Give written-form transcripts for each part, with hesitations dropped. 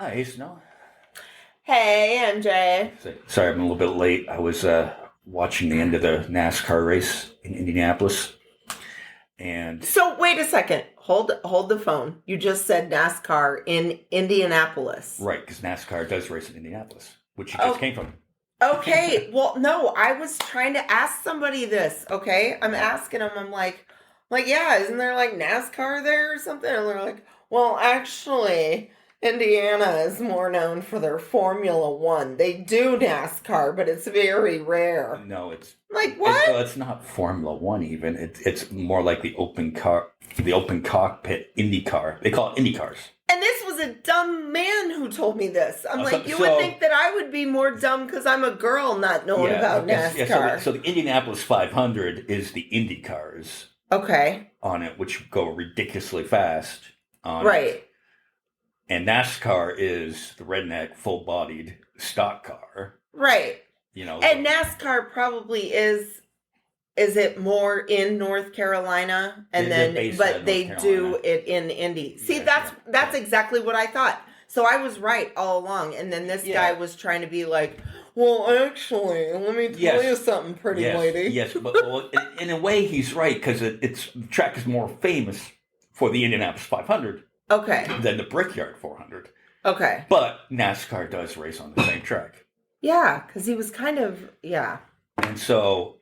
Hi, Snow. Hey, MJ. Sorry, I'm a little bit late. I was watching the end of the NASCAR race in Indianapolis, and So wait a second. Hold the phone. You just said NASCAR in Indianapolis. right, because NASCAR does race in Indianapolis, which you just came from. Okay. Well, no, I was trying to ask somebody this. Okay, I'm asking them. I'm like, yeah, isn't there like NASCAR there or something? And they're like, well, actually, Indiana is more known for their Formula One. They do NASCAR, but it's very rare. No, it's Like what? it's not Formula One even. It's more like the open cockpit IndyCar. They call it IndyCars. And this was a dumb man who told me this. I'm like, you would so- think that I would be more dumb because I'm a girl not knowing about NASCAR. Yeah, so the Indianapolis 500 is the IndyCars Okay. on it, which go ridiculously fast. Right. And NASCAR is the redneck, full-bodied stock car. Right. You know, And NASCAR probably is it more in North Carolina? And They're based out of they North do Carolina. it in Indy. See, Yeah, that's exactly what I thought. So I was right all along. And then this guy was trying to be like, well, actually, let me tell you something, pretty lady. Yes, but well, in a way, he's right because the track is more famous for the Indianapolis 500 Okay. than the Brickyard 400. Okay. But NASCAR does race on the same track. Yeah, because he was kind of, yeah. And so...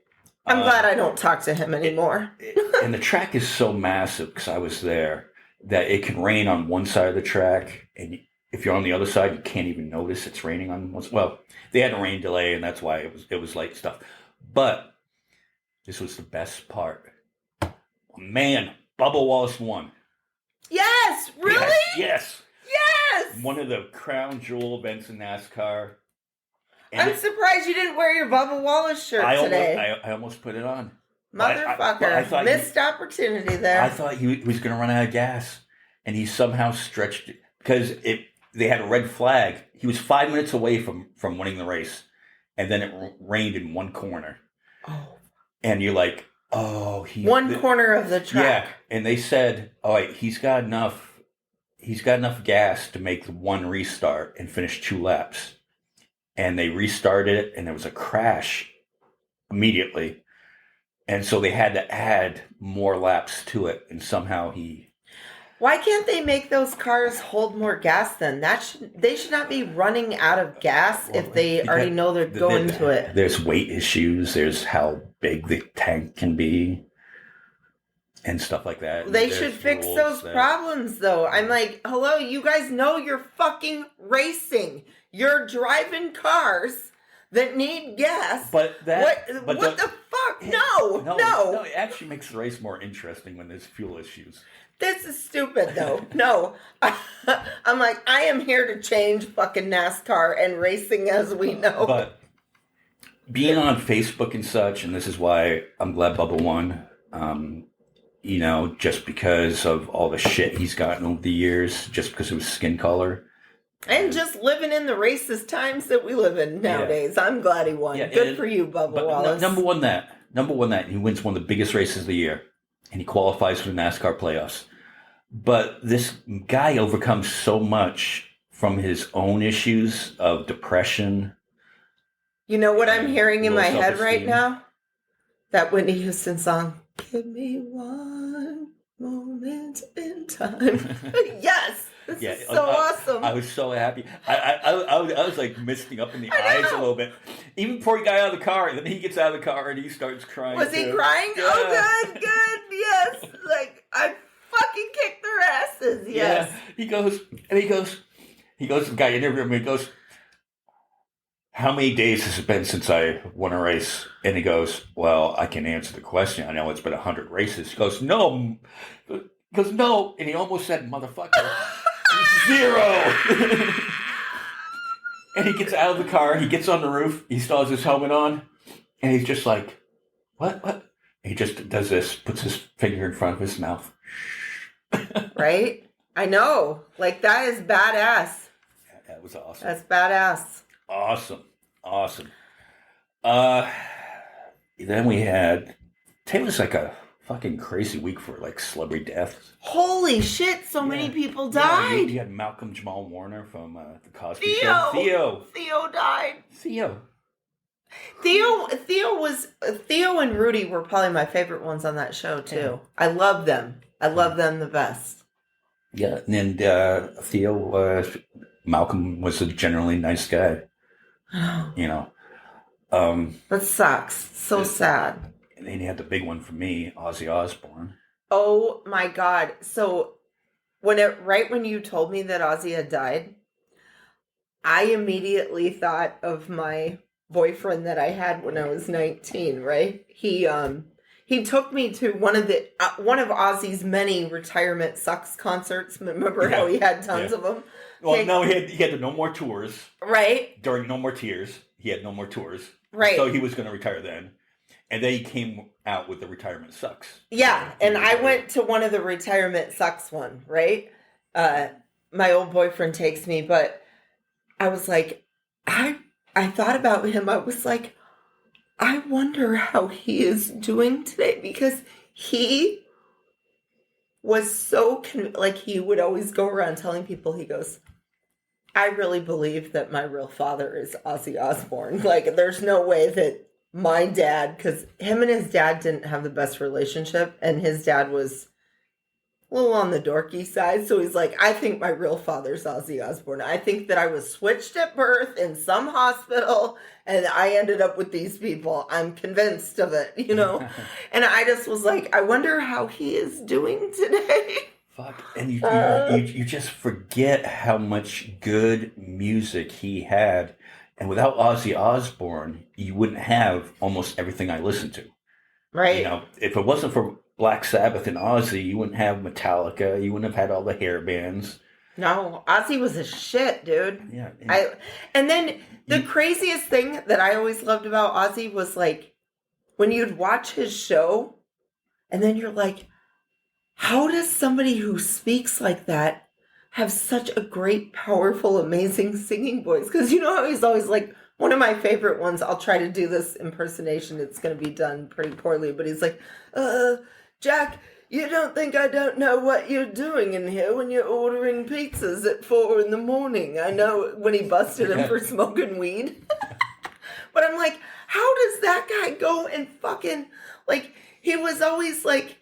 I'm glad I don't talk to him anymore. And the track is so massive, because I was there, that it can rain on one side of the track, and if you're on the other side, you can't even notice it's raining on one side. Well, they had a rain delay, and that's why it was light stuff. But this was the best part. Man, Bubba Wallace won. Yes, really? Yes. Yes. One of the crown jewel events in NASCAR. I'm surprised you didn't wear your Bubba Wallace shirt today. I almost put it on. Motherfucker. I thought missed opportunity there. I thought he was going to run out of gas, and he somehow stretched it because they had a red flag. He was 5 minutes away from winning the race, and then it rained in one corner. Oh. And you're like, oh, one corner of the track. Yeah, and they said, all right, he's got enough gas to make one restart and finish 2 laps. And they restarted it, and there was a crash immediately. And so they had to add more laps to it, and somehow Why can't they make those cars hold more gas then? They should not be running out of gas if they already know they're going to it. There's weight issues. There's how big the tank can be and stuff like that. They should fix those problems, though. I'm like, hello, you guys know you're fucking racing. You're driving cars that need gas. But what the fuck? No. It actually makes the race more interesting when there's fuel issues. This is stupid, though. No. I'm like, I am here to change fucking NASCAR and racing as we know. But being on Facebook and such, and this is why I'm glad Bubba won, you know, just because of all the shit he's gotten over the years, just because of his skin color. And just living in the racist times that we live in nowadays. Yeah. I'm glad he won. Yeah, Good for you, Bubba Wallace. Number one, that he wins one of the biggest races of the year, and he qualifies for the NASCAR playoffs. But this guy overcomes so much from his own issues of depression. You know what I'm hearing in my head right now? That Whitney Houston song, "Give me one moment in time." Yes. This is so awesome. I was so happy. I was like misting up in the eyes a little bit. Even before he got out of the car, and then he gets out of the car and he starts crying. Was he crying? Yeah. Oh, good, yes. Like, I fucking kicked their asses, yes. Yeah. He goes, the guy interviewed him, he goes, how many days has it been since I won a race? And he goes, well, I can answer the question. I know it's been 100 races. He goes, no. And he almost said, motherfucker. 0. And he gets out of the car. He gets on the roof. He still has his helmet on. And he's just like, what? And he just does this, puts his finger in front of his mouth. Right? I know. Like, that is badass. was awesome. That's badass. Awesome. Then we had, today was like a fucking crazy week for like celebrity deaths. Holy shit, so many people died. You had Malcom Jamal Warner from the Cosby Show. Theo died. Theo and Rudy were probably my favorite ones on that show too. Yeah. I love them. I love them the best. Yeah, and Malcolm was a generally nice guy. You know. That sucks. So sad. And then you had the big one for me, Ozzy Osbourne. Oh my God. So when you told me that Ozzy had died, I immediately thought of my boyfriend that I had when I was 19, right? He took me to one of Ozzy's many retirement sucks concerts. Remember how he had tons of them? Well, no, he had the No More Tours. Right. During No More Tears, he had No More Tours. Right. So he was going to retire then. And then he came out with the Retirement Sucks. Yeah, and I went to one of the Retirement Sucks one, right? My old boyfriend takes me, but I was like, I thought about him. I was like, I wonder how he is doing today, because he was so, he would always go around telling people, he goes, I really believe that my real father is Ozzy Osbourne. Like, there's no way that my dad, because him and his dad didn't have the best relationship, and his dad was a little on the dorky side. So he's like, I think my real father's Ozzy Osbourne. I think that I was switched at birth in some hospital, and I ended up with these people. I'm convinced of it, you know? And I just was like, I wonder how he is doing today. Fuck. And you just forget how much good music he had. And without Ozzy Osbourne, you wouldn't have almost everything I listen to. Right. You know, if it wasn't for Black Sabbath and Ozzy, you wouldn't have Metallica. You wouldn't have had all the hair bands. No, Ozzy was a shit, dude. Yeah. And then the craziest thing that I always loved about Ozzy was like when you'd watch his show, and then you're like, how does somebody who speaks like that have such a great, powerful, amazing singing voice? Because you know how he's always like, one of my favorite ones, I'll try to do this impersonation. It's going to be done pretty poorly, but he's like, Jack, you don't think I don't know what you're doing in here when you're ordering pizzas at 4 a.m. I know, when he busted him for smoking weed. But I'm like, how does that guy go and fucking, like, he was always like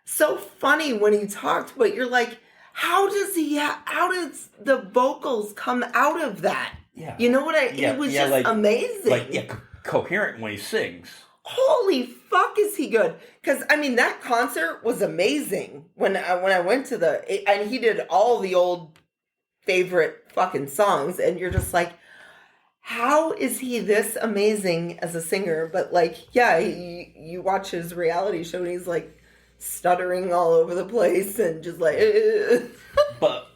so funny when he talked, but you're like, how does the vocals come out of that? Yeah. You know what it was just like, amazing. Coherent when he sings. Holy fuck, is he good? Because, I mean, that concert was amazing. When I went to and he did all the old favorite fucking songs, and you're just like, how is he this amazing as a singer? But, like, yeah, you watch his reality show, and he's, like, stuttering all over the place and just like But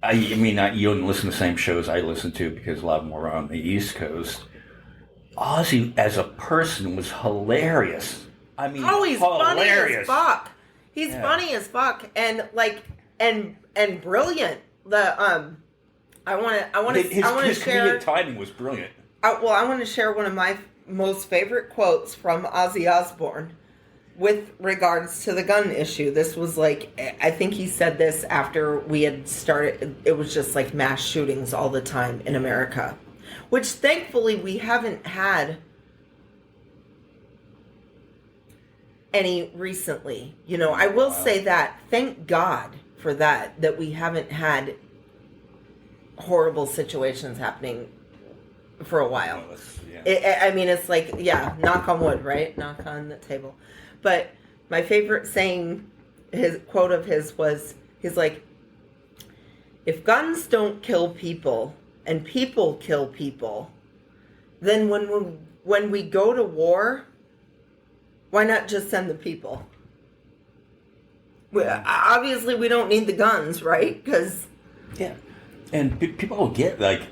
I mean, you don't listen to the same shows I listen to because a lot of them were on the East Coast. Ozzy as a person was hilarious. I mean, he's funny as fuck. He's funny as fuck, and like and brilliant. I want to share. His comedic timing was brilliant. I want to share one of my most favorite quotes from Ozzy Osbourne with regards to the gun issue. This was like, I think he said this after we had started, it was just like mass shootings all the time in America, which thankfully we haven't had any recently. You know, I will say that, thank God for that we haven't had horrible situations happening for a while. I mean, it's like, yeah, knock on wood, right? Knock on the table. But my favorite saying, his quote of his was, he's like, if guns don't kill people and people kill people, then when we go to war, why not just send the people? Obviously, we don't need the guns, right? Because and people will get like,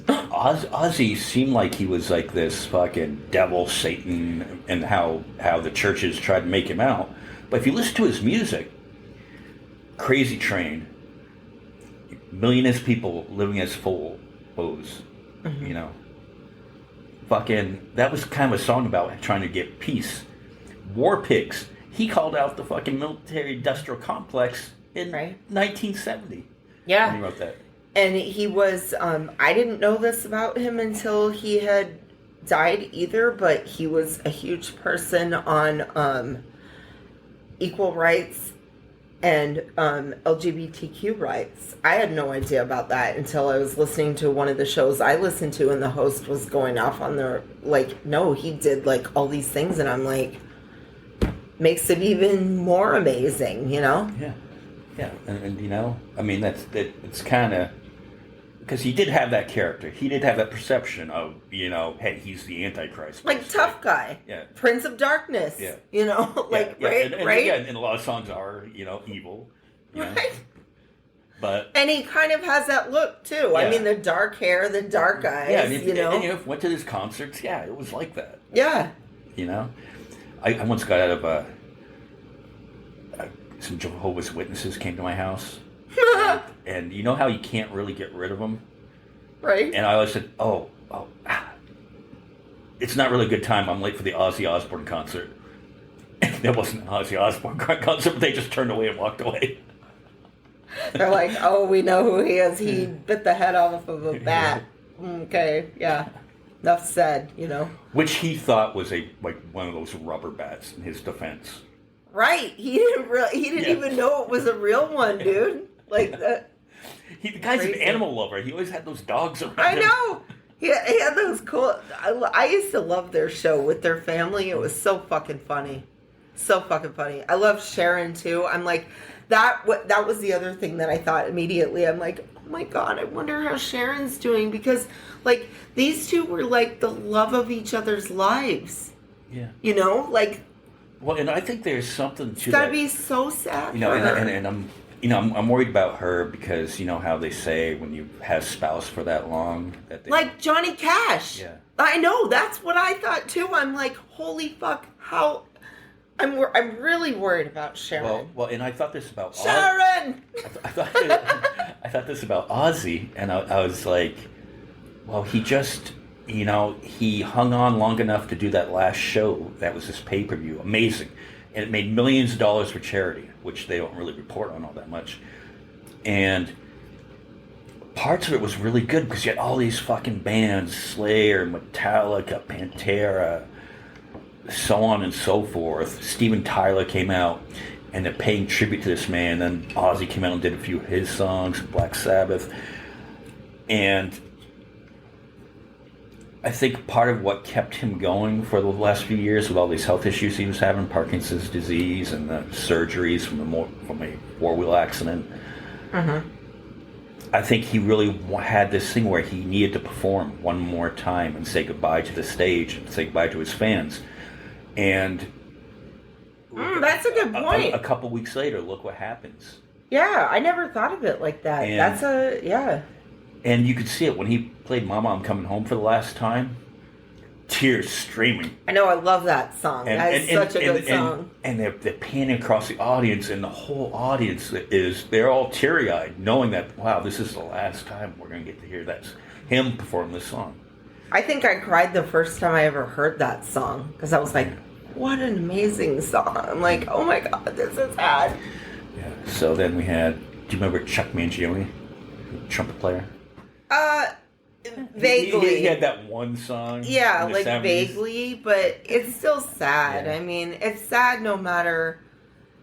Ozzy seemed like he was like this fucking devil, Satan, and how the churches tried to make him out. But if you listen to his music, Crazy Train, millionaires people living as fools, you know. Fucking, that was kind of a song about trying to get peace. War Pigs. He called out the fucking military-industrial complex in 1970. Yeah. When he wrote that. And he was, I didn't know this about him until he had died either, but he was a huge person on equal rights and LGBTQ rights. I had no idea about that until I was listening to one of the shows I listened to, and the host was going off on their, like, no, he did, like, all these things, and I'm like, makes it even more amazing, you know? Yeah, and you know, I mean, it's kind of, because he did have that character. He did have that perception of, you know, hey, he's the Antichrist. Like, tough guy. Yeah. Prince of Darkness. Yeah. You know, like, yeah. right? And, right? Yeah, and a lot of songs are, you know, evil. You know? Right. But, and he kind of has that look, too. Yeah. I mean, the dark hair, the dark eyes, yeah, you know? And you went to his concerts, yeah, it was like that. Yeah. You know? I once got out of some Jehovah's Witnesses came to my house. and you know how you can't really get rid of them? Right. And I always said, it's not really a good time. I'm late for the Ozzy Osbourne concert. And there wasn't an Ozzy Osbourne concert, but they just turned away and walked away. They're like, oh, we know who he is. He bit the head off of a bat. Okay, yeah. Enough said, you know. Which he thought was one of those rubber bats in his defense. Right. He didn't even know it was a real one, dude. Like that. The guy's an animal lover. He always had those dogs around I him. know. He had those cool. I used to love their show with their family. It was so fucking funny. So fucking funny. I love Sharon too. I'm like, that was the other thing that I thought immediately. I'm like, oh my God, I wonder how Sharon's doing, because like these two were like the love of each other's lives. Yeah. You know, like. Well, and I think there's something to it's that. Gotta be so sad. You know, for her. and I'm worried about her because you know how they say when you have spouse for that long that they, like Johnny Cash. Yeah. I know, that's what I thought too. I'm like, holy fuck, how I'm really worried about Sharon. Well, and I thought this about Sharon. I thought this about Ozzy, and I was like, well, he just, you know, he hung on long enough to do that last show. That was his pay-per-view, amazing, and it made millions of dollars for charity, which they don't really report on all that much, and parts of it was really good because you had all these fucking bands, Slayer, Metallica, Pantera, so on and so forth. Steven Tyler came out and they're paying tribute to this man. Then Ozzy came out and did a few of his songs, Black Sabbath. And I think part of what kept him going for the last few years with all these health issues he was having, Parkinson's disease and the surgeries from a four-wheel accident, I think he really had this thing where he needed to perform one more time and say goodbye to the stage and say goodbye to his fans. And that's a good point. A couple weeks later, look what happens. Yeah, I never thought of it like that. And, and you could see it when he played Mama, I'm Coming Home for the last time. Tears streaming. I know, I love that song. That's such a good song. And they're panning across the audience, and the whole audience they're all teary-eyed, knowing that, wow, this is the last time we're going to get to hear him perform this song. I think I cried the first time I ever heard that song, because I was like, what an amazing song. I'm like, oh my God, this is sad. Yeah. So then we had, do you remember Chuck Mangione, the trumpet player? Vaguely. He had that one song. Yeah, in the like 70s. vaguely, but it's still sad. Yeah. I mean, it's sad no matter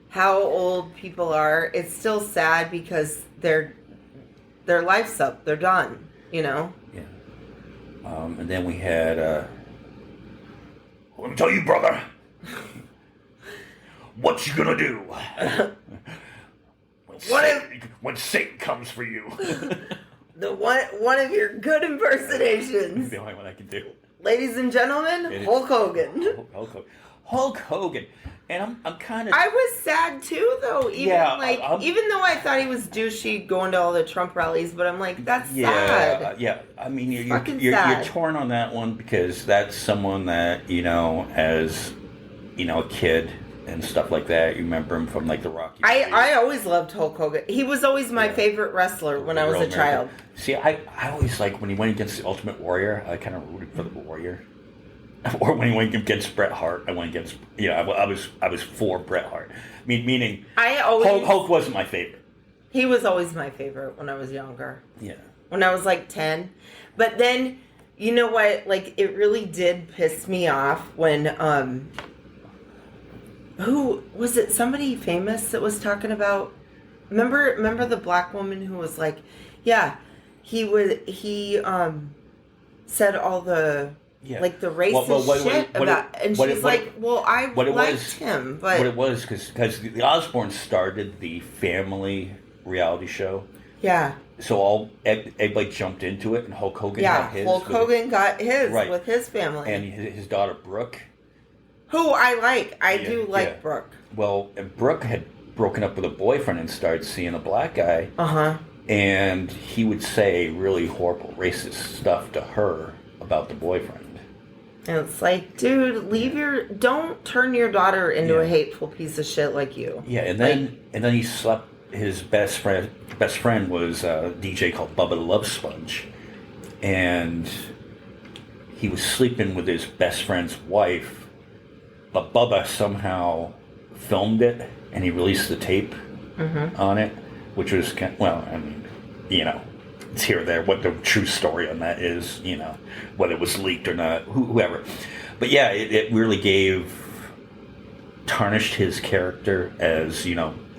how old people are. It's still sad because their life's up. They're done, you know? Yeah. And then we had, let me tell you, brother, what you gonna do when Satan comes for you? The one of your good impersonations. The only one I can do. Ladies and gentlemen, Hulk Hogan. Hulk Hogan. And I'm kind of... I was sad too, though. Even though I thought he was douchey going to all the Trump rallies, but I'm like, that's sad. Yeah. I mean, you're torn on that one because that's someone that, you know, as, you know, a kid, and stuff like that. You remember him from like the Rocky. I always loved Hulk Hogan. He was always my favorite wrestler when I was a child. See, I always like when he went against the Ultimate Warrior. I kind of rooted for the Warrior. Or when he went against Bret Hart, I went against. I was for Bret Hart. Meaning, Hulk wasn't my favorite. He was always my favorite when I was younger. Yeah. When I was like 10. But then, you know what? Like, it really did piss me off when, who, was it somebody famous that was talking about, remember the black woman who was like, yeah, he said all the, like the racist shit about, and she's like, well, I liked him, but. What it was, because the Osbournes started the family reality show. Yeah. So everybody jumped into it, and Hulk Hogan had his. Hulk Hogan got his with his family. And his daughter, Brooke. Who I like. I do like Brooke. Well, Brooke had broken up with a boyfriend and started seeing a black guy. Uh-huh. And he would say really horrible, racist stuff to her about the boyfriend. And it's like, dude, don't turn your daughter into a hateful piece of shit like you. Yeah, and then he slept. His best friend was a DJ called Bubba the Love Sponge, and he was sleeping with his best friend's wife, but Bubba somehow filmed it and he released the tape on it, which was it's here or there what the true story on that is, whether it was leaked or not, whoever. But yeah, it really tarnished his character as,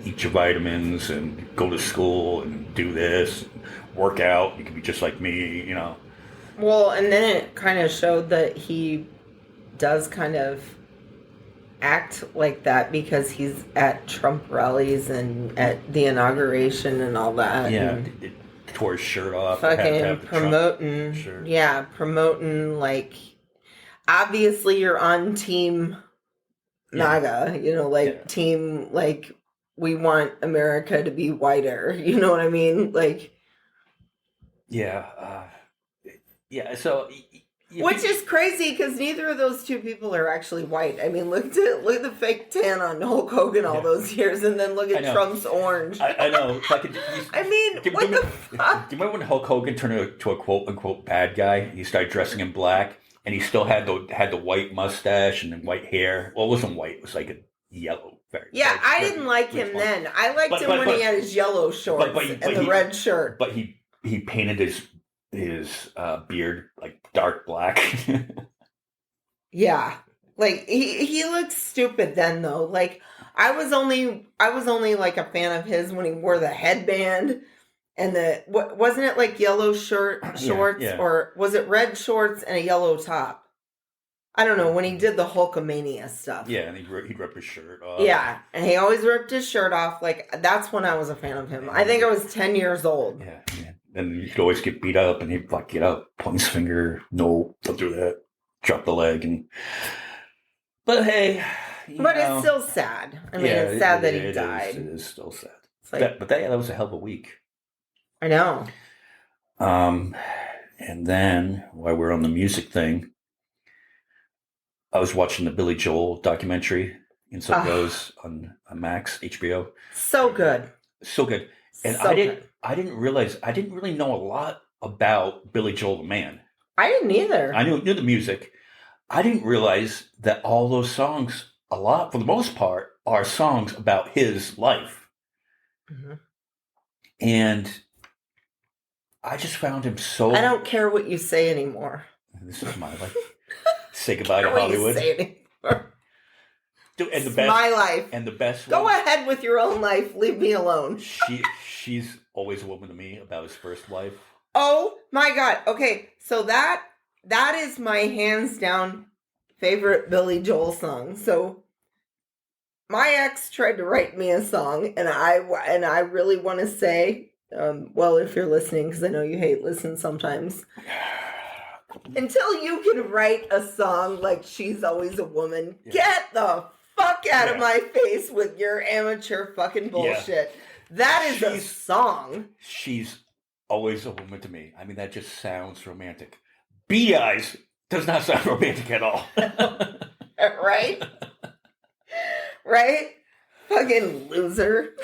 eat your vitamins and go to school and do this, work out. You can be just like me, Well, and then it kind of showed that he does kind of act like that because he's at Trump rallies and at the inauguration and all that. Yeah, it tore his shirt off. Fucking promoting. Yeah, promoting, like, obviously you're on Team MAGA, team, like, we want America to be whiter. You know what I mean? Like, So, which is crazy because neither of those two people are actually white. I mean, look at the fake tan on Hulk Hogan all those years, and then look at Trump's orange. I know. What the fuck? Do you remember when Hulk Hogan turned into a quote unquote bad guy? He started dressing in black, and he still had the white mustache and the white hair. Well, it wasn't white; it was like a yellow. I didn't like him then. I liked him when he had his yellow shorts and the red shirt. But he painted his beard like dark black. Yeah, like he looked stupid then though. Like I was only like a fan of his when he wore the headband and wasn't it like yellow shorts or was it red shorts and a yellow top? I don't know, when he did the Hulkamania stuff. Yeah, and he'd rip his shirt off. Yeah, and he always ripped his shirt off. Like, that's when I was a fan of him. I think I was 10 years old. Yeah. And you could always get beat up, and he'd like get up, point his finger, no, don't do that, drop the leg. But hey, it's still sad. I mean, it's sad that he died. It is still sad. That was a hell of a week. I know. And then, while we're on the music thing, I was watching the Billy Joel documentary, and so it goes on Max, HBO. So good. And I didn't really know a lot about Billy Joel the man. I didn't either. I knew the music. I didn't realize that all those songs, a lot, for the most part, are songs about his life. Mm-hmm. And I just found him so... I don't care what you say anymore. This is my life. Say goodbye to Hollywood. Dude, and my life. And the best Go ahead with your own life. Leave me alone. She's always a woman to me about his first wife. Oh my God. Okay. So that is my hands down favorite Billy Joel song. So my ex tried to write me a song and I really want to say, well, if you're listening, because I know you hate listen sometimes. Until you can write a song like She's Always a Woman, get the fuck out of my face with your amateur fucking bullshit. Yeah. That is a song. She's always a woman to me. I mean, that just sounds romantic. Beady Eyes does not sound romantic at all. Right? Right? Fucking loser.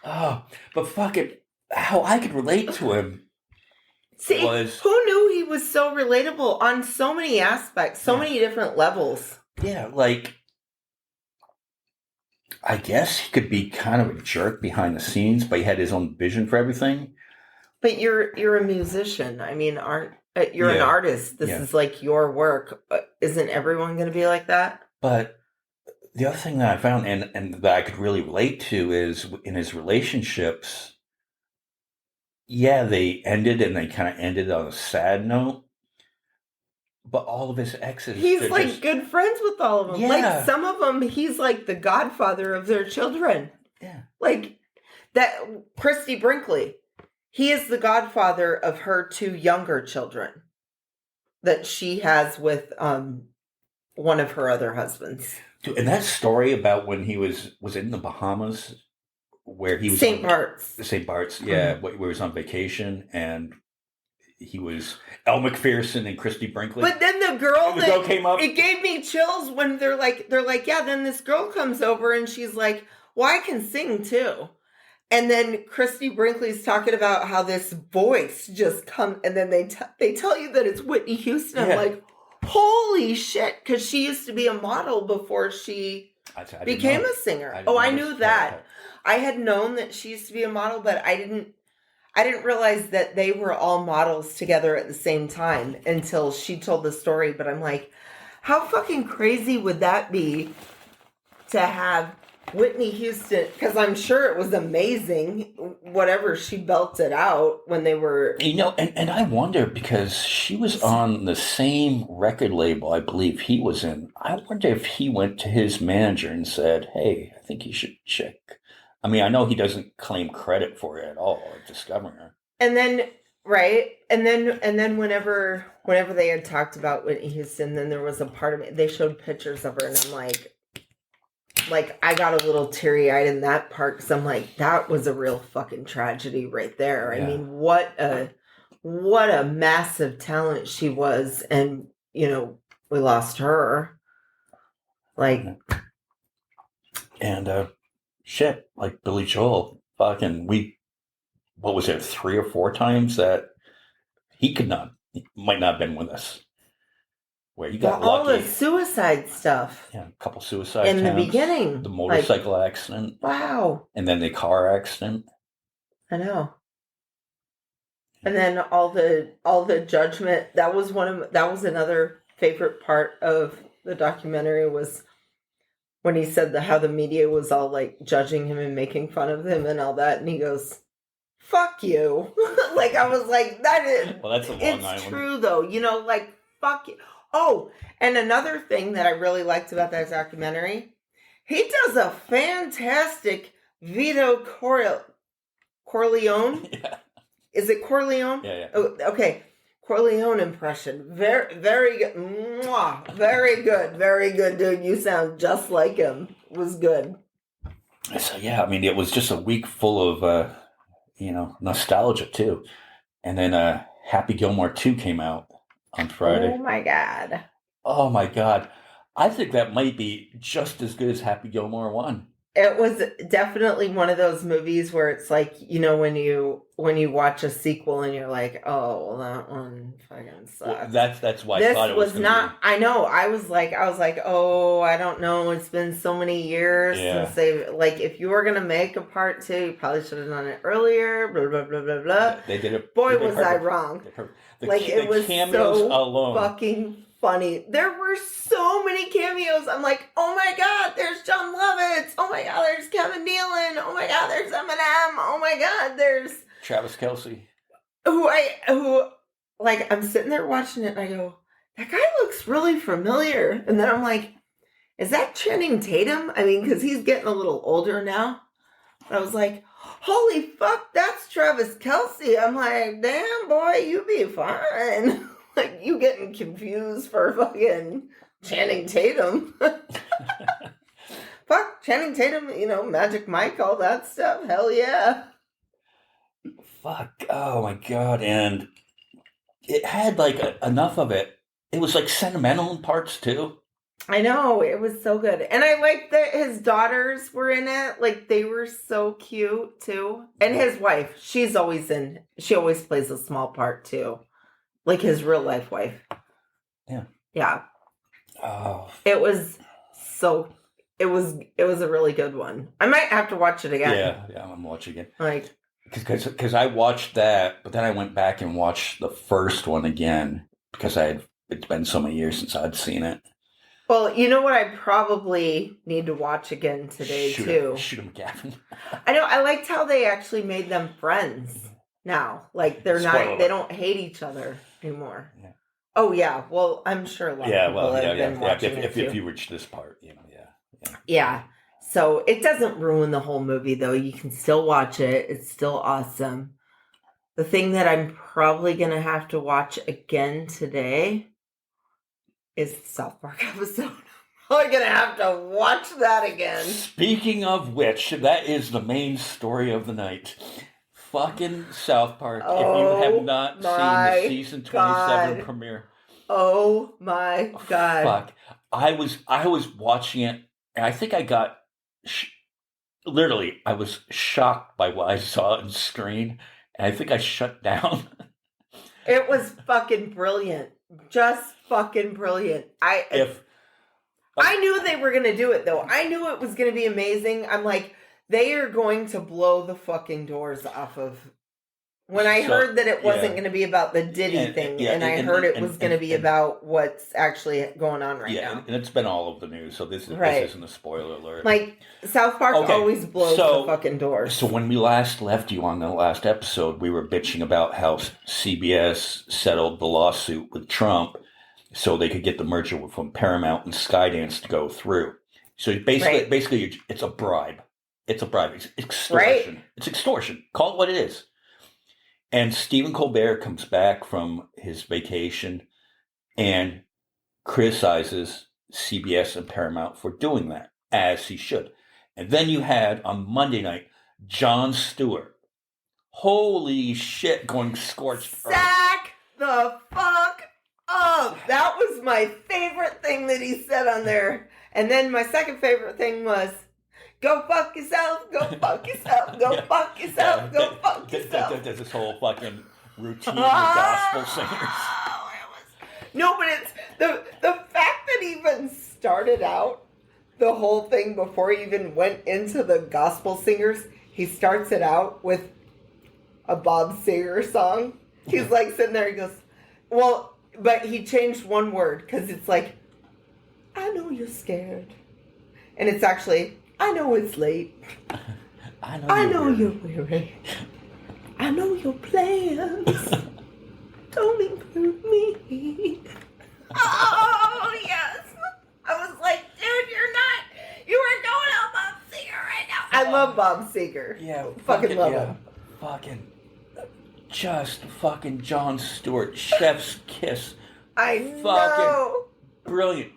Oh, but fucking how I could relate to him. See, who knew he was so relatable on so many aspects, so many different levels? Yeah, like, I guess he could be kind of a jerk behind the scenes, but he had his own vision for everything. But you're a musician. I mean, you're an artist. This is like your work. Isn't everyone going to be like that? But the other thing that I found and that I could really relate to is in his relationships. Yeah, they ended and they kind of ended on a sad note. But all of his exes, he's like good friends with all of them. Yeah. Like some of them, he's like the godfather of their children. Yeah. Like that, Christy Brinkley. He is the godfather of her 2 younger children that she has with one of her other husbands. Dude, and that story about when he was in the Bahamas, where he was St. Bart's, yeah, where he was on vacation, and he was Elle Macpherson and Christy Brinkley. But then the girl came up. It gave me chills when they're like, yeah. Then this girl comes over and she's like, "Well, I can sing too." And then Christy Brinkley's talking about how this voice just comes, and then they tell you that it's Whitney Houston. I'm like, holy shit, because she used to be a model before she became a singer. I knew that. I had known that she used to be a model, but I didn't realize that they were all models together at the same time until she told the story. But I'm like, how fucking crazy would that be to have Whitney Houston? Because I'm sure it was amazing, whatever she belted out when they were... and I wonder, because she was on the same record label I believe he was in. I wonder if he went to his manager and said, "Hey, I think you should check." I mean, I know he doesn't claim credit for it at all, like discovering her. And then, right, and then whenever they had talked about Whitney Houston, then there was a part of me, they showed pictures of her, and I'm like I got a little teary-eyed in that part, because I'm like, that was a real fucking tragedy right there. Yeah. I mean, what a massive talent she was, and, we lost her. Like... And, shit, like Billy Joel, fucking, what was it, 3 or 4 times that he might not have been with us. Where you got lucky. All the suicide stuff. Yeah, a couple suicide in the beginning. The motorcycle accident. Wow. And then the car accident. I know. And then all the judgment. That was another favorite part of the documentary, was when he said how the media was all like judging him and making fun of him and all that, and he goes, "Fuck you." Like, I was like, that is... Well, that's a Long Island. It's true, though. Like, fuck you. Oh, and another thing that I really liked about that documentary, he does a fantastic Vito Corleone. Yeah. Is it Corleone? Yeah. Oh, okay. Corleone impression. Very, very good. Mwah. Very good. Very good, dude. You sound just like him. It was good. So, yeah, I mean, it was just a week full of, nostalgia, too. And then Happy Gilmore 2 came out on Friday. Oh, my God. I think that might be just as good as Happy Gilmore 1. It was definitely one of those movies where it's like, when you watch a sequel and you're like, oh, well, that one fucking sucks. Well, that's why I thought it was not. I know. I was like, oh, I don't know. It's been so many years since they, like, if you were gonna make a part 2, you probably should have done it earlier. Blah blah blah blah blah. They did it. Boy, was I wrong. It was cameos so alone. Fucking funny. There were so many cameos. I'm like, oh my God, there's John Lovitz. Oh my God, there's Kevin Nealon. Oh my God, there's Eminem. Oh my God, there's Travis Kelce. Who I'm sitting there watching it and I go, that guy looks really familiar. And then I'm like, is that Channing Tatum? I mean, because he's getting a little older now. And I was like, holy fuck, that's Travis Kelce. I'm like, damn, boy, you be fine. Like, you getting confused for fucking Channing Tatum. Fuck, Channing Tatum, Magic Mike, all that stuff. Hell yeah. Fuck, oh my God. And it had, like, enough of it. It was, like, sentimental in parts, too. I know, it was so good. And I liked that his daughters were in it. Like, they were so cute, too. And his wife, she always plays a small part, too. Like his real life wife. Yeah. Yeah. Oh. It was a really good one. I might have to watch it again. Yeah, I'm gonna watch it again. Like, because I watched that, but then I went back and watched the first one again because it's been so many years since I'd seen it. well, you know what I probably need to watch again today, too? Shoot 'em, Gavin. I know, I liked how they actually made them friends now. Like, they don't hate each other anymore. Yeah. Oh, yeah. Well, I'm sure a lot of people have been watching it, too. If you reach this part, yeah. Yeah. So it doesn't ruin the whole movie, though. You can still watch it. It's still awesome. The thing that I'm probably going to have to watch again today is the South Park episode. I'm probably going to have to watch that again. Speaking of which, that is the main story of the night. Fucking South Park. If you have not seen the season 27 premiere. Oh my God. Fuck. I was watching it, and I think I got... literally, I was shocked by what I saw on screen, and I think I shut down. It was fucking brilliant. Just fucking brilliant. I knew they were going to do it, though. I knew it was going to be amazing. I'm like, they are going to blow the fucking doors off of... When I heard that it wasn't going to be about the Diddy thing, and I heard it was going to be about what's actually going on right now. And it's been all of the news, so this isn't a spoiler alert. Like, South Park always blows the fucking doors. So when we last left you on the last episode, we were bitching about how CBS settled the lawsuit with Trump so they could get the merger from Paramount and Skydance to go through. So basically, it's a bribe. It's a bribe. It's extortion. Right. It's extortion. Call it what it is. And Stephen Colbert comes back from his vacation and criticizes CBS and Paramount for doing that, as he should. And then you had, on Monday night, Jon Stewart. Holy shit, going scorched earth. Sack the fuck up! That was my favorite thing that he said on there. And then my second favorite thing was... Go fuck yourself, go fuck yourself, go fuck yourself, go fuck yourself. There's this whole fucking routine with gospel singers. No, but it's the fact that he even started out the whole thing before he even went into the gospel singers, he starts it out with a Bob Seger song. He's like sitting there, he goes, well, but he changed one word because it's like, I know you're scared. And it's actually... I know it's late. I know you're weary. I know your plans don't include me. Oh, yes. I was like, dude, you are going out Bob Seger right now. I love Bob Seger. Yeah. Fucking love him. Fucking Jon Stewart. Chef's kiss. I know. Brilliant.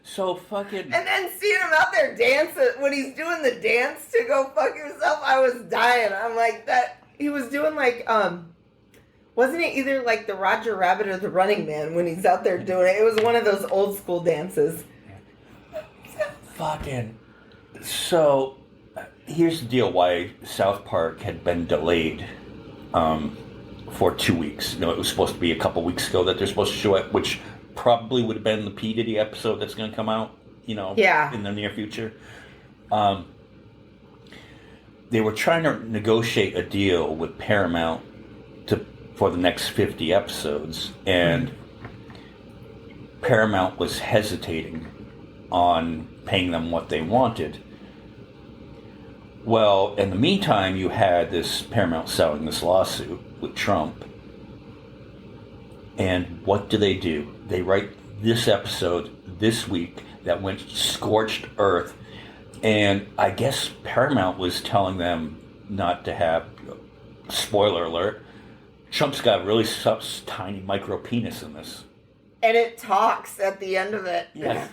So fucking... And then seeing him out there dancing, when he's doing the dance to go fuck himself, I was dying. I'm like, that... He was doing like, wasn't it either like the Roger Rabbit or the Running Man when he's out there doing it? It was one of those old school dances. Fucking... So, here's the deal why South Park had been delayed for 2 weeks. You know, it was supposed to be a couple weeks ago that they're supposed to show it, which... probably would have been the P. Diddy episode that's going to come out, in the near future. They were trying to negotiate a deal with Paramount for the next 50 episodes, and Paramount was hesitating on paying them what they wanted. Well, in the meantime, you had this Paramount selling this lawsuit with Trump. And what do? They write this episode this week that went scorched earth. And I guess Paramount was telling them not to have, spoiler alert, Trump's got a really tiny micro penis in this. And it talks at the end of it. Yes.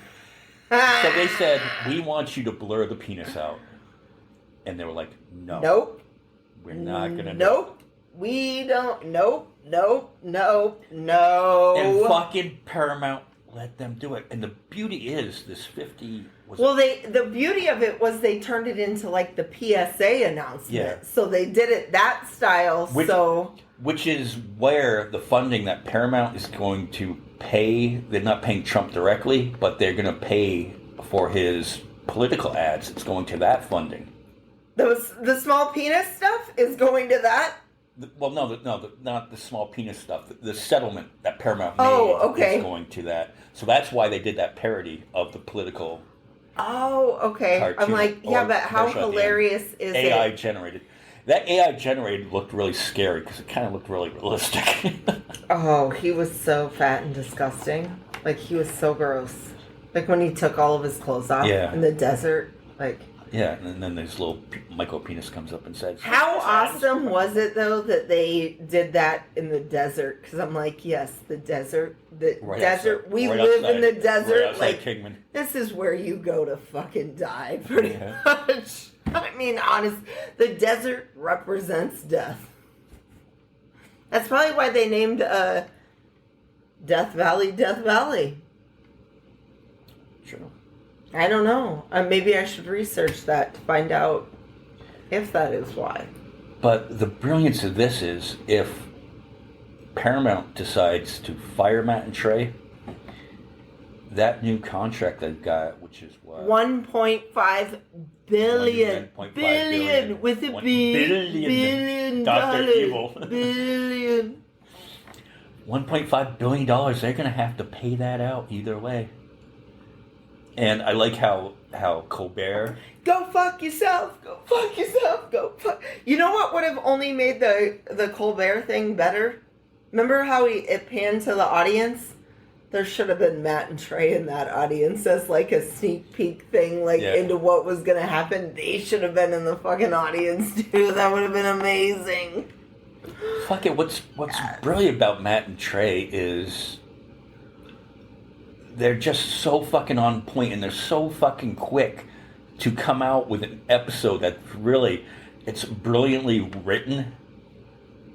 So they said, we want you to blur the penis out. And they were like, no. Nope. We're not going to Nope. We don't. Nope. And fucking Paramount let them do it. And the beauty is this 50 was... Well, the beauty of it was they turned it into like the PSA announcement. Yeah. So they did it that style. Which is where the funding that Paramount is going to pay, they're not paying Trump directly, but they're going to pay for his political ads. It's going to that funding. The small penis stuff is going to that? Well, no, not the small penis stuff. The settlement that Paramount made is going to that. So that's why they did that parody of the political. Oh, okay. Cartoon, I'm like, yeah, but how hilarious is it? AI generated. That AI generated looked really scary because it kind of looked really realistic. Oh, he was so fat and disgusting. Like, he was so gross. Like, when he took all of his clothes off in the desert. Like... Yeah, and then this little micro penis comes up and says... How awesome was it, though, that they did that in the desert? Because I'm like, yes, the desert. The desert. We live in the desert. Like, Kingman. This is where you go to fucking die, pretty much. I mean, honest, the desert represents death. That's probably why they named Death Valley, Death Valley. Sure. I don't know. Maybe I should research that to find out if that is why. But the brilliance of this is if Paramount decides to fire Matt and Trey, that new contract they've got, which is what? 1.5 billion. Billion with a B. Billion. Dr. Evil. Billion. $1.5 billion. They're going to have to pay that out either way. And I like how Colbert... Go fuck yourself. Go fuck yourself. Go fuck... You know what would have only made the Colbert thing better? Remember how it panned to the audience? There should have been Matt and Trey in that audience as like a sneak peek thing, into what was going to happen. They should have been in the fucking audience too. That would have been amazing. Fuck it. What's brilliant about Matt and Trey is they're just so fucking on point and they're so fucking quick to come out with an episode that really, it's brilliantly written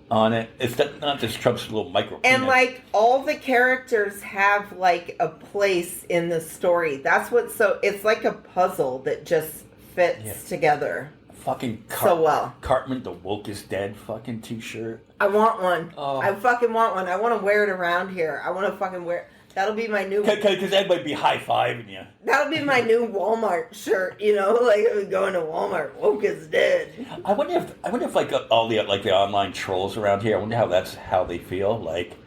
on it. It's not just Trump's little micro penis. And like all the characters have like a place in the story. That's what's so, it's like a puzzle that just fits together. Fucking so well. Cartman, the woke is dead fucking t-shirt. I want one. Oh. I fucking want one. I want to wear it around here. I want to fucking wear. That'll be my new. Because everybody be high fiving you. That'll be my new Walmart shirt. You know, like going to Walmart. Woke is dead. I wonder if like all the the online trolls around here. I wonder how they feel. Like,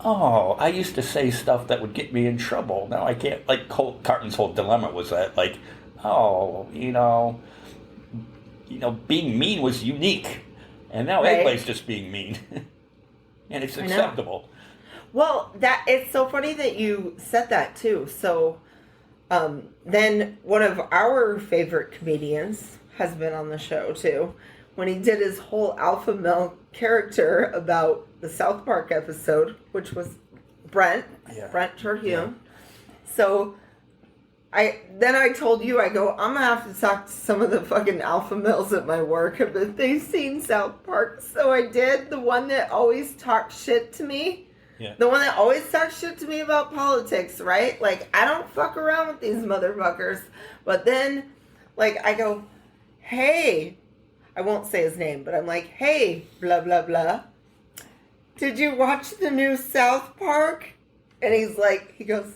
oh, I used to say stuff that would get me in trouble. Now I can't. Like Cartman's whole dilemma was that like, oh, being mean was unique, and now everybody's just being mean, and it's acceptable. Well, it's so funny that you said that too. So, then one of our favorite comedians has been on the show too, when he did his whole alpha male character about the South Park episode, which was Brent Terhune. So. I told you, I go, I'm going to have to talk to some of the fucking alpha males at my work if they've seen South Park. So I did. The one that always talked shit to me. Yeah. The one that always talks shit to me about politics, right? Like, I don't fuck around with these motherfuckers. But then, like, I go, hey, I won't say his name, but I'm like, hey, blah, blah, blah. Did you watch the new South Park? And he goes,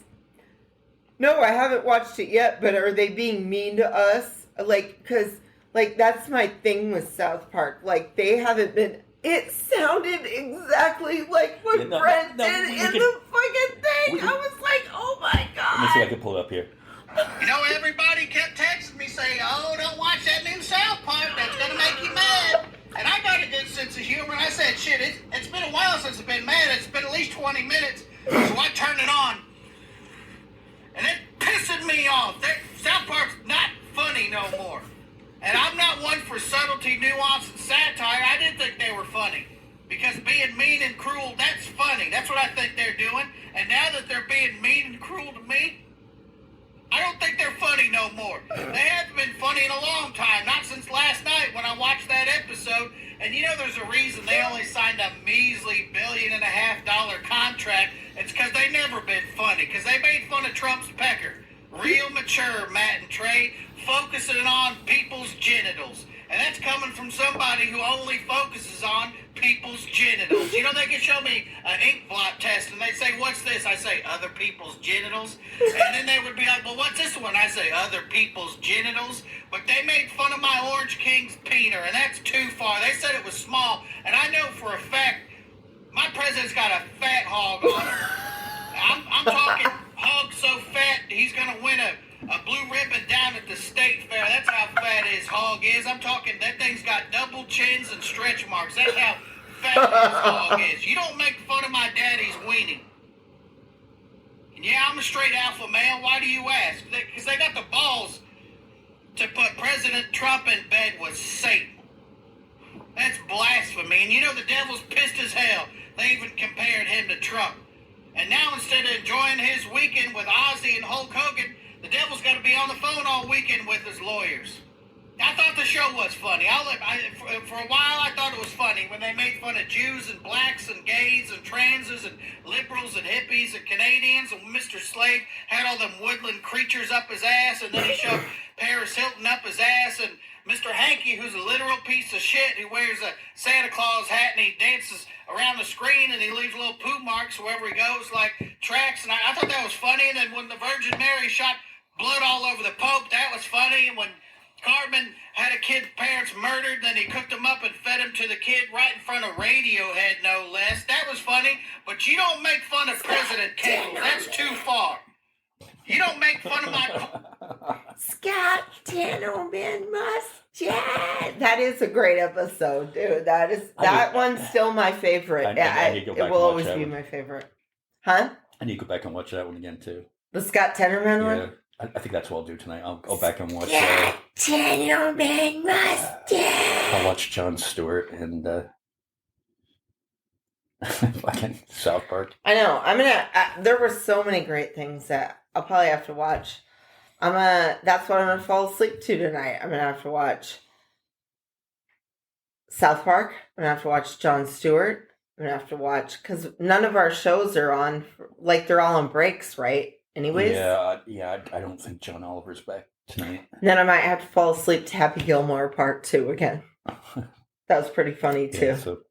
no, I haven't watched it yet, but are they being mean to us? Like, because, like, that's my thing with South Park. Like, they haven't been... It sounded exactly like what Brent did in the fucking thing. I was like, oh my God. Let me see if I can pull it up here. Everybody kept texting me saying, oh, don't watch that new South Park. That's going to make you mad. And I got a good sense of humor. And I said, shit, it's been a while since I've been mad. It's been at least 20 minutes. So I turned it on. And it pissing me off. South Park's not funny no more. And I'm not one for subtlety, nuance, and satire. I didn't think they were funny. Because being mean and cruel, that's funny. That's what I think they're doing. And now that they're being mean and cruel to me, I don't think they're funny no more. They haven't been funny in a long time. Not since last night when I watched that episode And you know there's a reason they only signed a measly $1.5 billion contract. It's because they never been funny. Because they made fun of Trump's pecker. Real mature, Matt and Trey, focusing on people's genitals. And that's coming from somebody who only focuses on people's genitals. You know, they can show me an ink blot test and they say, what's this? I say, other people's genitals. And then they would be like, well, what's this one? I say, other people's genitals. But they made fun of my Orange King's peener, and that's too far. They said it was small. And I know for a fact, my president's got a fat hog on him. I'm talking hog so fat, he's going to win a blue ribbon down at the state fair. That's how fat his hog is. I'm talking, that thing's got double chins and stretch marks. That's how fat his hog is. You don't make fun of my daddy's weenie. And yeah, I'm a straight alpha male. Why do you ask? Because they got the balls to put President Trump in bed with Satan. That's blasphemy. And you know the devil's pissed as hell. They even compared him to Trump. And now instead of enjoying his weekend with Ozzy and Hulk Hogan, the devil's got to be on the phone all weekend with his lawyers. I thought the show was funny. For a while, I thought it was funny when they made fun of Jews and blacks and gays and transes and liberals and hippies and Canadians. And Mr. Slade had all them woodland creatures up his ass, and then he shoved Paris Hilton up his ass. And Mr. Hanky, who's a literal piece of shit, who wears a Santa Claus hat and he dances around the screen and he leaves little poo marks wherever he goes, like tracks. And I thought that was funny. And then when the Virgin Mary shot blood all over the Pope, that was funny. And when Cartman had a kid's parents murdered, then he cooked them up and fed him to the kid right in front of Radiohead, no less. That was funny. But you don't make fun of President Cable. That's too far. You don't make fun of my... Scott Gentleman Mustache. That is a great episode, dude. That one's still my favorite. It will always be my favorite. Huh? I need to go back and watch that one again, too. The Scott Tenorman one? I think that's what I'll do tonight. I'll go back and watch Gentleman Mustache. I'll watch Jon Stewart and fucking South Park. I know. There were so many great things that I'll probably have to watch. That's what I'm gonna fall asleep to tonight. I'm gonna have to watch South Park. I'm gonna have to watch Jon Stewart. I'm gonna have to watch, because none of our shows are on, like, they're all on breaks, right? Anyways. Yeah. I don't think John Oliver's back tonight. Then I might have to fall asleep to Happy Gilmore Part 2 again. That was pretty funny too.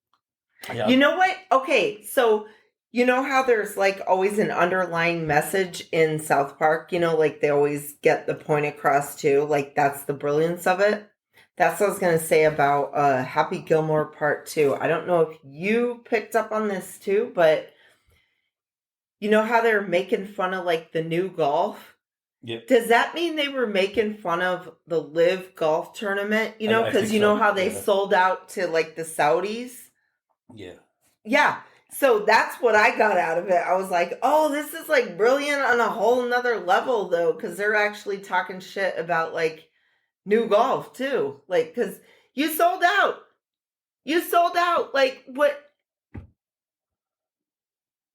Yeah. You know what? Okay, so you know how there's like always an underlying message in South Park? You know, like they always get the point across too. Like that's the brilliance of it. That's what I was going to say about Happy Gilmore Part 2. I don't know if you picked up on this too, but you know how they're making fun of like the new golf? Yep. Does that mean they were making fun of the Live Golf Tournament? You know, because you know how they sold out to like the Saudis? Yeah. Yeah. So that's what I got out of it. I was like, oh, this is like brilliant on a whole nother level though, because they're actually talking shit about like new golf too. Like, because you sold out. You sold out. Like, what?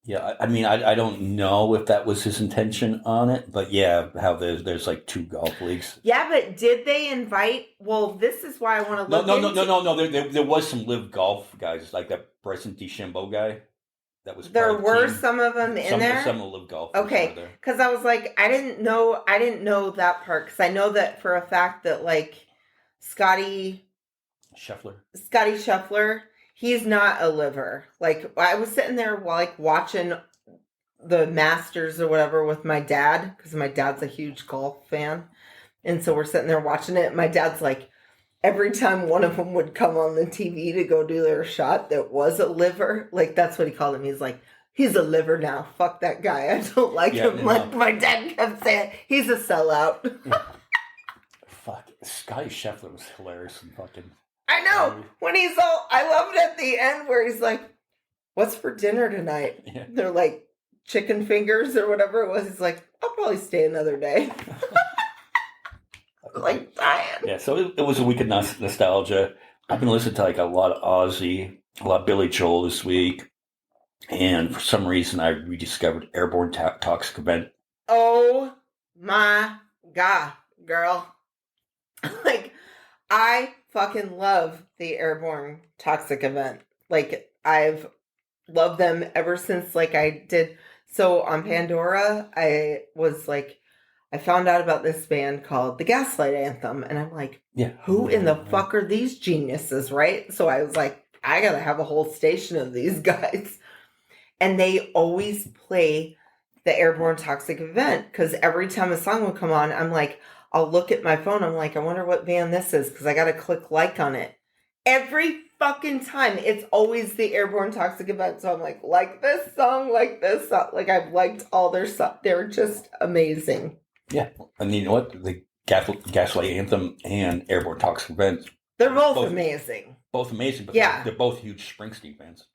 Yeah, I mean, I don't know if that was his intention on it, but yeah, how there's like 2 golf leagues. Yeah, but did they invite? Well, this is why I want to look. No. There was some live golf guys, like that Bryson DeChambeau guy. That was there were some of them in there. Some of live golf. Okay, because I was like, I didn't know that part, because I know that for a fact that like Scotty Scheffler. He's not a liver. Like, I was sitting there like watching the Masters or whatever with my dad, because my dad's a huge golf fan. And so we're sitting there watching it. My dad's like, every time one of them would come on the TV to go do their shot that was a liver, like that's what he called him. He's like, he's a liver now. Fuck that guy. I don't like him. No. Like my dad kept saying, he's a sellout. Yeah. Fuck. Scotty Scheffler was hilarious and fucking... I know. When he's all, I love it at the end where he's like, what's for dinner tonight? Yeah. They're like chicken fingers or whatever it was. He's like, I'll probably stay another day. Like dying. Yeah, so it was a week of nostalgia. I've been listening to like a lot of Ozzy, a lot of Billy Joel this week. And for some reason, I rediscovered Airborne Toxic Event. Oh my God, girl. Like, I fucking love the Airborne Toxic event. Like, I've loved them ever since, like, I did. So on Pandora, I was like, I found out about this band called the Gaslight Anthem. And I'm like, Yeah. who in the fuck are these geniuses, right? So I was like, I gotta have a whole station of these guys. And they always play the Airborne Toxic event, because every time a song would come on, I'm like, I'll look at my phone. I'm like, I wonder what band this is, because I got to click like on it. Every fucking time, it's always the Airborne Toxic event. So I'm like this song, like this song. Like, I've liked all their stuff. They're just amazing. Yeah. And you know what? The Gaslight Anthem and Airborne Toxic event. They're both amazing. Both amazing, but yeah, they're both huge Springsteen fans.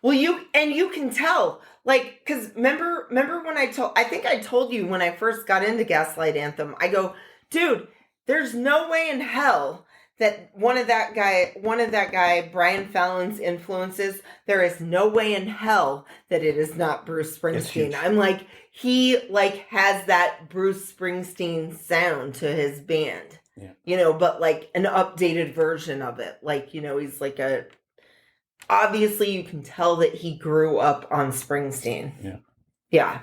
Well, you can tell, like, because remember when I think I told you when I first got into Gaslight Anthem, I go, dude, there's no way in hell that one of that guy, Brian Fallon's influences, there is no way in hell that it is not Bruce Springsteen. I'm like, he like has that Bruce Springsteen sound to his band, but like an updated version of it. Like, he's like obviously you can tell that he grew up on Springsteen. Yeah.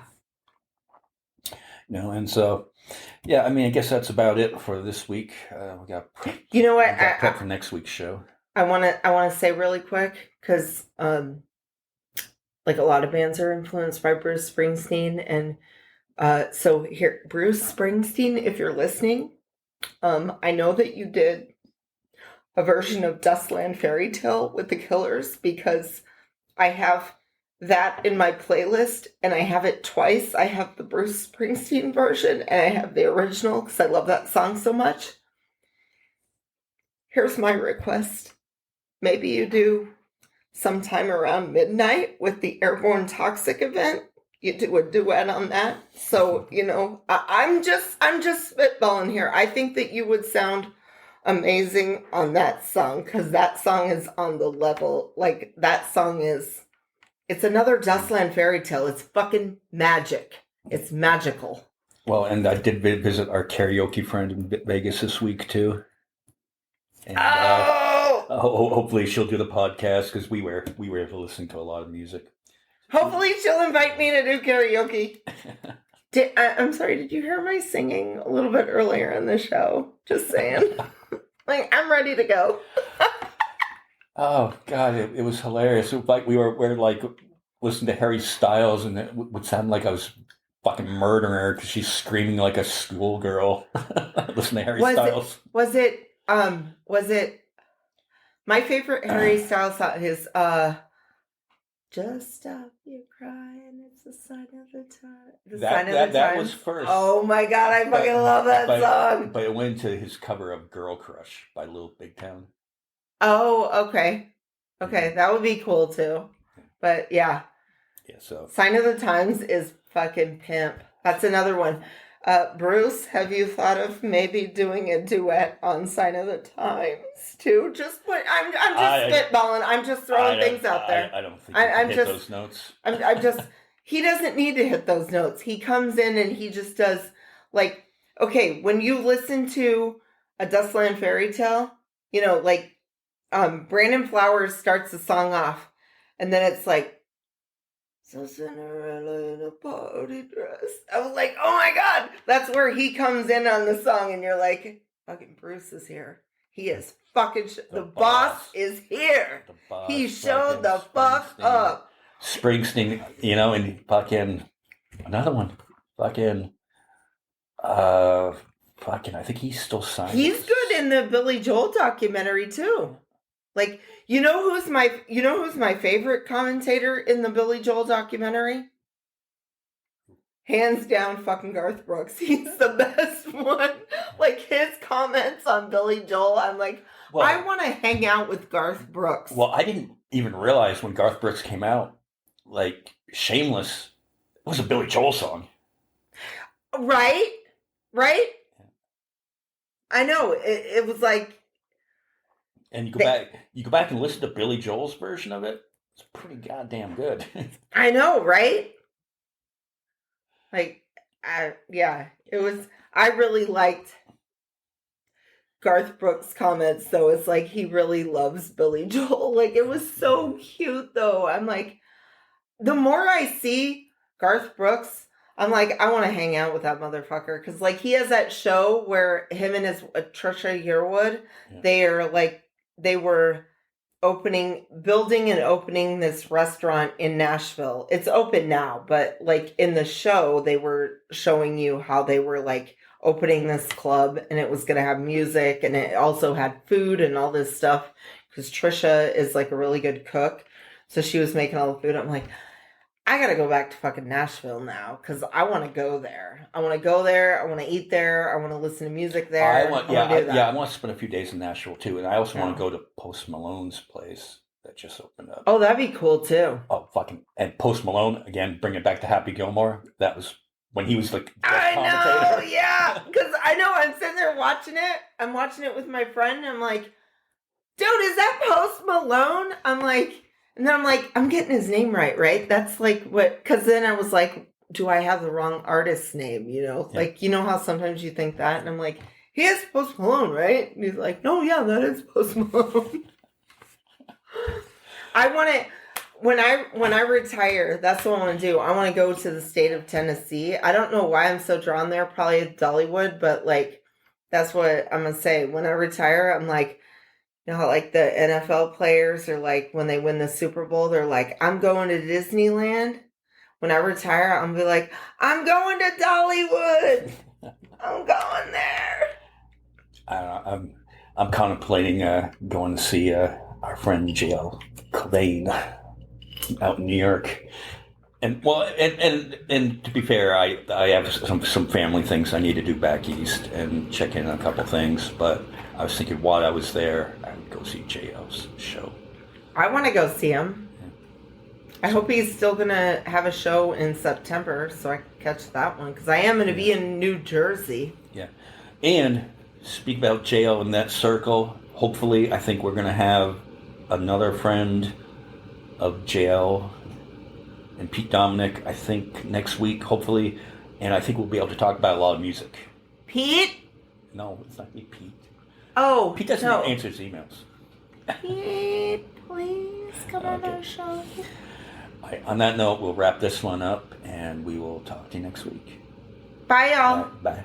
And so, I mean, I guess that's about it for this week. We got prep for next week's show. I want to say really quick, because like a lot of bands are influenced by Bruce Springsteen, and so here, Bruce Springsteen, if you're listening, I know that you did a version of Dustland Fairy Tale with the Killers, because I have that in my playlist, and I have it twice. I have the Bruce Springsteen version, and I have the original, because I love that song so much. Here's my request. Maybe you do sometime around midnight with the Airborne Toxic event. You do a duet on that. So, I'm just spitballing here. I think that you would sound amazing on that song, because that song is on the level. Like, that song it's another Dustland Fairy Tale. It's fucking magic. It's magical. Well, and I did visit our karaoke friend in Vegas this week too. And hopefully she'll do the podcast, because we were able to listen to a lot of music. Hopefully she'll invite me to do karaoke. I'm sorry, did you hear my singing a little bit earlier in the show? Just saying. Like, I'm ready to go. Oh, God, it was hilarious. It was like we were like listening to Harry Styles, and it would sound like I was fucking murdering her because she's screaming like a schoolgirl. Listen to Harry Styles. Was it my favorite Harry Styles song is Just Stop Your Crying, It's a Sign of the Time. That was first. Oh my God, I fucking love that song. But it went to his cover of Girl Crush by Lil Big Town. Oh, okay. Okay, that would be cool too. But yeah. Yeah, so. Sign of the Times is fucking pimp. That's another one. Bruce, have you thought of maybe doing a duet on Sign of the Times too? I'm just spitballing. I'm just throwing things out there. I don't think I hit those notes. He doesn't need to hit those notes. He comes in and he just does, like, okay, when you listen to a Dustland Fairy Tale, like, Brandon Flowers starts the song off, and then it's like, so Cinderella in a party dress. I was like, oh my God, that's where he comes in on the song, and you're like, fucking Bruce is here. He is fucking, the boss is here. He showed the fuck up. Springsteen, and fucking, another one, fucking, I think he's still signed. He's good in the Billy Joel documentary too. Like, who's my favorite commentator in the Billy Joel documentary? Hands down, fucking Garth Brooks. He's the best one. Like, his comments on Billy Joel, I'm like, I want to hang out with Garth Brooks. Well, I didn't even realize when Garth Brooks came out, like, Shameless was a Billy Joel song. Right? I know. It was like... And you go back and listen to Billy Joel's version of it. It's pretty goddamn good. I know, right? Like, it was. I really liked Garth Brooks comments, though, it's like he really loves Billy Joel. Like, it was so cute, though. I'm like, the more I see Garth Brooks, I'm like, I want to hang out with that motherfucker. Because, like, he has that show where him and his Trisha Yearwood, they were building and opening this restaurant in Nashville. It's open now, but, like, in the show, they were showing you how they were, like, opening this club, and it was going to have music, and it also had food and all this stuff, because Trisha is, like, a really good cook. So she was making all the food. I'm like, I gotta go back to fucking Nashville now, because I want to go there. I want to go there. I want to eat there. I want to listen to music there. I want to spend a few days in Nashville too, and I also want to go to Post Malone's place that just opened up. Oh, that'd be cool too. Oh, and Post Malone again. Bring it back to Happy Gilmore. That was when he was like. I know, yeah, because I know I'm sitting there watching it. I'm watching it with my friend. And I'm like, dude, is that Post Malone? I'm like. And then I'm like, I'm getting his name right? That's like what, because then I was like, do I have the wrong artist's name? You know, like, you know how sometimes you think that? And I'm like, he is Post Malone, right? And he's like, no, yeah, that is Post Malone. I want to, when I retire, that's what I want to do. I want to go to the state of Tennessee. I don't know why I'm so drawn there, probably Dollywood, but like, that's what I'm going to say. When I retire, I'm like, you know how, like, the NFL players are like, when they win the Super Bowl, they're like, I'm going to Disneyland. When I retire, I'm going to be like, I'm going to Dollywood. I'm going there. I'm contemplating going to see our friend JL Cobain out in New York. And to be fair, I have some family things I need to do back east and check in on a couple things, but I was thinking while I was there, I would go see JL's show. I want to go see him. Yeah. I hope he's still going to have a show in September so I can catch that one, because I am going to be in New Jersey. Yeah. And speak about JL in that circle. Hopefully, I think we're going to have another friend of JL and Pete Dominic, I think, next week, hopefully. And I think we'll be able to talk about a lot of music. Pete? No, it's not me, Pete. Oh, Pete doesn't answer his emails. Pete, please come on our show. All right, on that note, we'll wrap this one up, and we will talk to you next week. Bye, y'all. Bye.